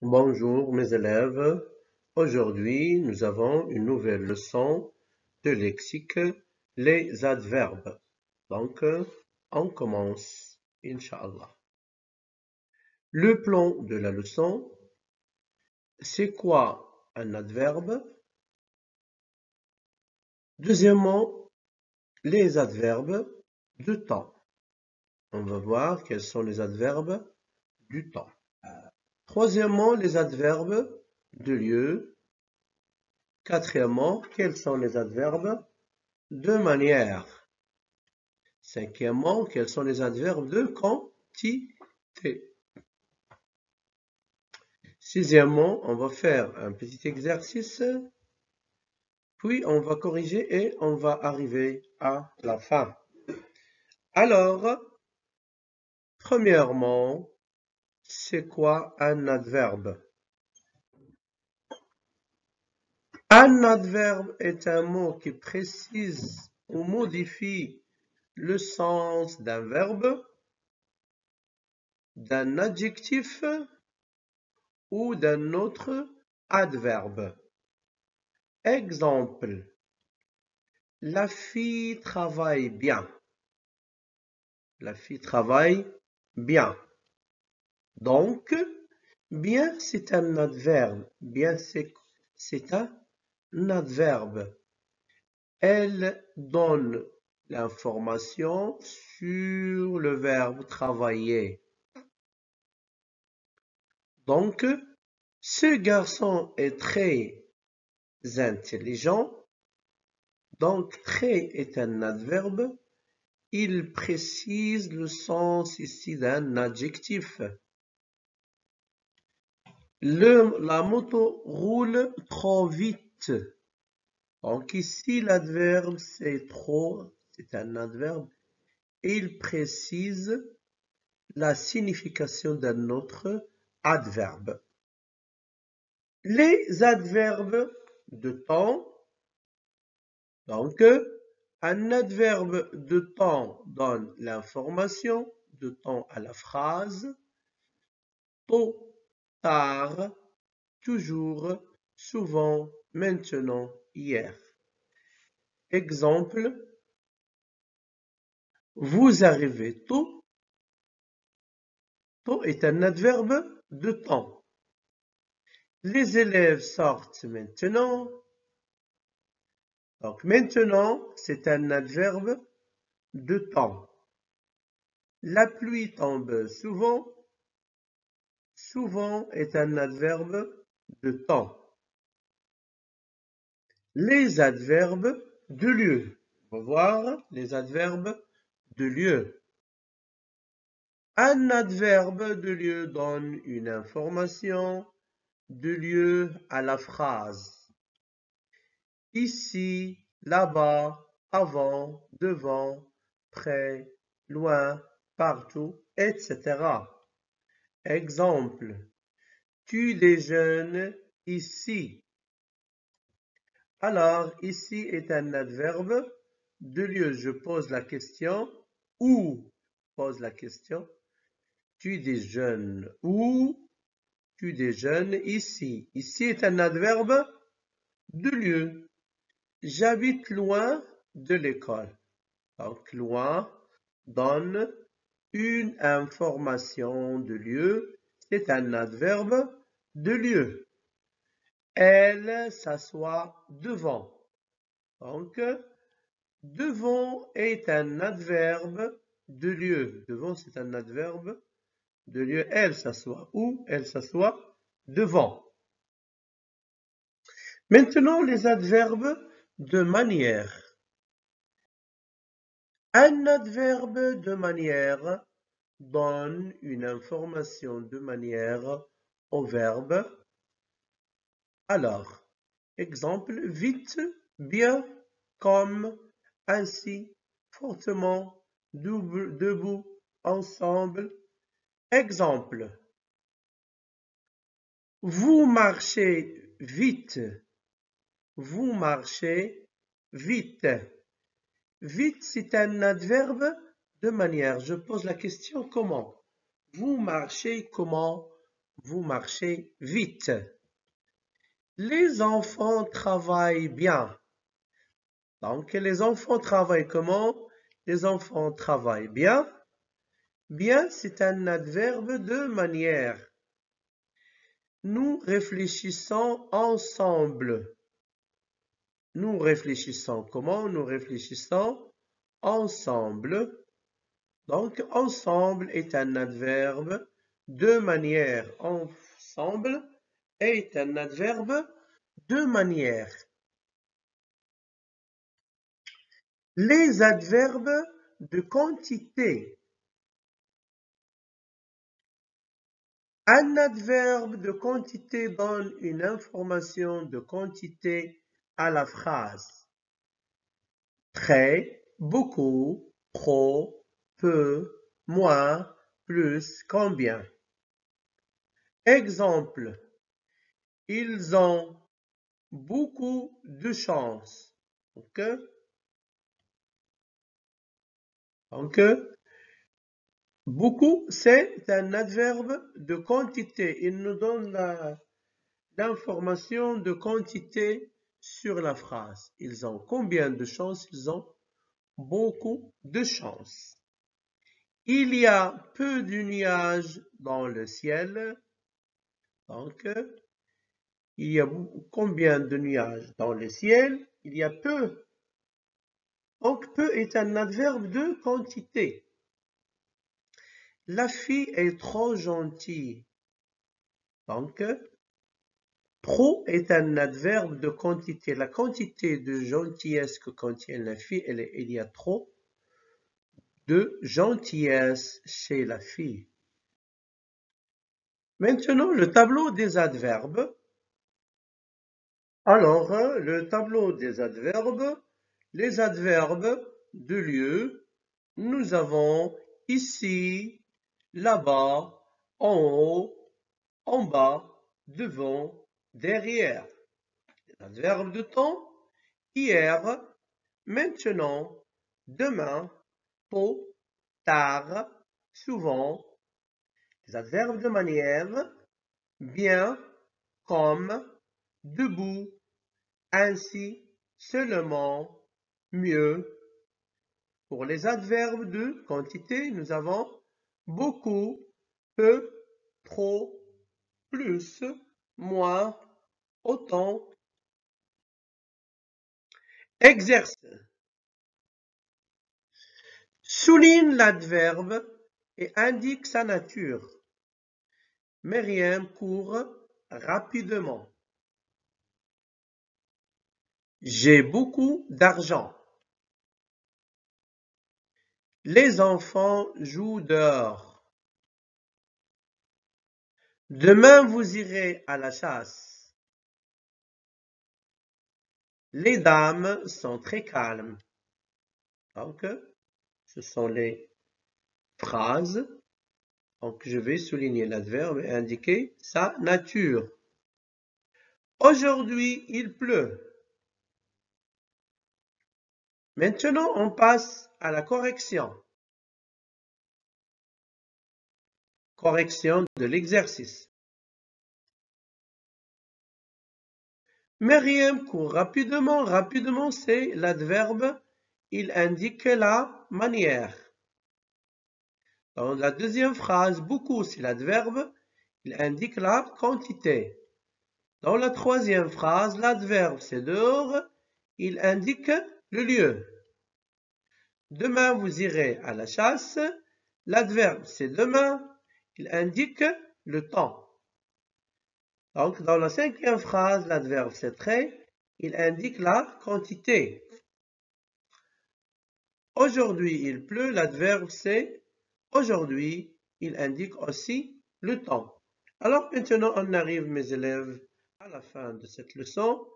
Bonjour mes élèves, aujourd'hui nous avons une nouvelle leçon de lexique, les adverbes. Donc on commence, Inch'Allah. Le plan de la leçon, c'est quoi un adverbe? Deuxièmement, les adverbes de temps. On va voir quels sont les adverbes du temps. Troisièmement, les adverbes de lieu. Quatrièmement, quels sont les adverbes de manière. Cinquièmement, quels sont les adverbes de quantité. Sixièmement, on va faire un petit exercice, puis on va corriger et on va arriver à la fin. Alors, premièrement, c'est quoi un adverbe? Un adverbe est un mot qui précise ou modifie le sens d'un verbe, d'un adjectif ou d'un autre adverbe. Exemple, la fille travaille bien. La fille travaille bien. Donc, bien, c'est un adverbe. Bien, c'est un adverbe. Elle donne l'information sur le verbe travailler. Donc, ce garçon est très intelligent. Donc, très est un adverbe. Il précise le sens ici d'un adjectif. La moto roule trop vite. Donc ici, l'adverbe c'est trop, c'est un adverbe. Et il précise la signification d'un autre adverbe. Les adverbes de temps. Donc, un adverbe de temps donne l'information de temps à la phrase. Tôt, tard, toujours, souvent, maintenant, hier. Exemple, vous arrivez tôt. Tôt est un adverbe de temps. Les élèves sortent maintenant. Donc maintenant, c'est un adverbe de temps. La pluie tombe souvent. Souvent est un adverbe de temps. Les adverbes de lieu. On va voir les adverbes de lieu. Un adverbe de lieu donne une information de lieu à la phrase. Ici, là-bas, avant, devant, près, loin, partout, etc. Exemple, tu déjeunes ici. Alors, ici est un adverbe de lieu. Je pose la question où? Pose la question. Tu déjeunes où? Tu déjeunes ici. Ici est un adverbe de lieu. J'habite loin de l'école. Donc, loin donne une information de lieu. C'est un adverbe de lieu. Elle s'assoit devant. Donc, devant est un adverbe de lieu. Devant, c'est un adverbe de lieu. Elle s'assoit où? Elle s'assoit devant. Maintenant, les adverbes de manière. Un adverbe de manière donne une information de manière au verbe. Alors, exemple, vite, bien, comme, ainsi, fortement, debout, ensemble. Exemple, vous marchez vite. Vous marchez vite. Vite, c'est un adverbe de manière. Je pose la question comment? Vous marchez comment? vous marchez vite. Les enfants travaillent bien. Donc, les enfants travaillent comment? Les enfants travaillent bien. Bien, c'est un adverbe de manière. Nous réfléchissons ensemble. Nous réfléchissons comment? Nous réfléchissons ensemble. Donc, ensemble est un adverbe de manière. Ensemble est un adverbe de manière. Les adverbes de quantité. Un adverbe de quantité donne une information de quantité à la phrase. Très, beaucoup, trop, peu, moins, plus, combien. Exemple. Ils ont beaucoup de chance. Donc, beaucoup, c'est un adverbe de quantité. Il nous donne l'information de quantité sur la phrase. Ils ont combien de chances? Ils ont beaucoup de chance. Il y a peu de nuages dans le ciel. Donc, il y a combien de nuages dans le ciel? Il y a peu. Donc, peu est un adverbe de quantité. La fille est trop gentille. Donc, trop est un adverbe de quantité. La quantité de gentillesse que contient la fille, il y a trop de gentillesse chez la fille. Maintenant, le tableau des adverbes. Alors, le tableau des adverbes, les adverbes de lieu, nous avons ici, là-bas, en haut, en bas, devant, derrière. Les adverbes de temps, hier, maintenant, demain, tôt, tard, souvent. Les adverbes de manière, bien, comme, debout, ainsi, seulement, mieux. Pour les adverbes de quantité, nous avons beaucoup, peu, trop, plus, moins, autant. Exercice. Souligne l'adverbe et indique sa nature. Myriam court rapidement. J'ai beaucoup d'argent. Les enfants jouent dehors. Demain, vous irez à la chasse. Les dames sont très calmes. Donc, ce sont les phrases. Donc, je vais souligner l'adverbe et indiquer sa nature. Aujourd'hui, il pleut. Maintenant, on passe à la correction. Correction de l'exercice. Myriam court rapidement. Rapidement, c'est l'adverbe. Il indique la manière. Dans la deuxième phrase, beaucoup, c'est l'adverbe. Il indique la quantité. Dans la troisième phrase, l'adverbe, c'est dehors. Il indique le lieu. Demain, vous irez à la chasse. L'adverbe, c'est demain. Il indique le temps. Donc, dans la cinquième phrase, l'adverbe, c'est très. Il indique la quantité. Aujourd'hui, il pleut. L'adverbe, c'est aujourd'hui. Il indique aussi le temps. Alors, maintenant, on arrive, mes élèves, à la fin de cette leçon.